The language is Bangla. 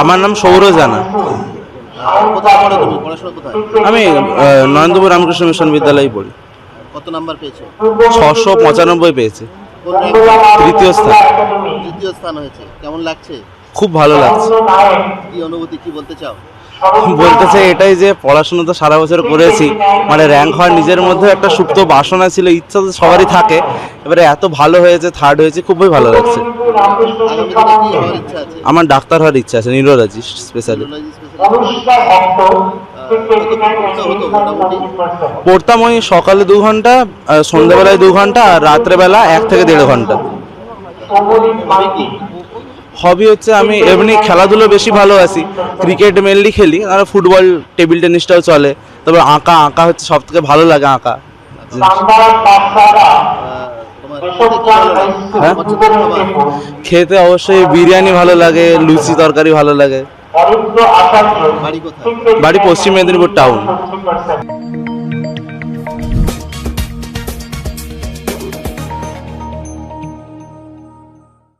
আমার নাম সৌর জানা। কোথায় পড়ো তুমি? পড়াশোনা কোথায়? আমি নরেন্দ্রপুর রামকৃষ্ণ মিশন বিদ্যালয়ে পড়ি। কত নাম্বার পেয়েছো? 695 পেয়েছি, কোন র্যাঙ্কে? তৃতীয় স্থান। তৃতীয় স্থান হয়েছে। কেমন লাগছে? খুব ভালো লাগছে। কি অনুভূতি, কি বলতে চাও? বলতে চাই এটাই যে পড়াশোনা তো সারা বছর করেছি, মানে র্যাঙ্ক হওয়ার নিজের মধ্যে একটা সুপ্ত বাসনা ছিল, ইচ্ছা তো সবারই থাকে। এবারে এত ভালো হয়েছে, থার্ড হয়েছে, খুবই ভালো লাগছে। আগামী দিনে কি হওয়ার ইচ্ছা আছে? আমার ডাক্তার হওয়ার ইচ্ছা আছে, নিউরোলজিস্ট স্পেশালি। Neurology specialist. কত হতো মোটামুটি? পড়তাম ওই সকালে 2 ঘন্টা, সন্ধ্যাবেলায় 2 ঘন্টা, আর রাত্রেবেলা 1 থেকে 1.5 ঘন্টা। হবে কি? হবি হচ্ছে আমি এমনি খেলাধুলো বেশি ভালোবাসি, ক্রিকেট মেনলি খেলি, আর ফুটবল, টেবিল টেনিসটাও চলে। তবে আঁকা আঁকা হচ্ছে সব থেকে ভালো লাগে আঁকা। তোমার খেতে কি ভালো লাগে? হ্যাঁ? পছন্দের খাবার? খেতে অবশ্যই বিরিয়ানি ভালো লাগে, লুচি তরকারি ভালো লাগে। বাড়ি কোথায়? বাড়ি পশ্চিম মেদিনীপুর টাউন।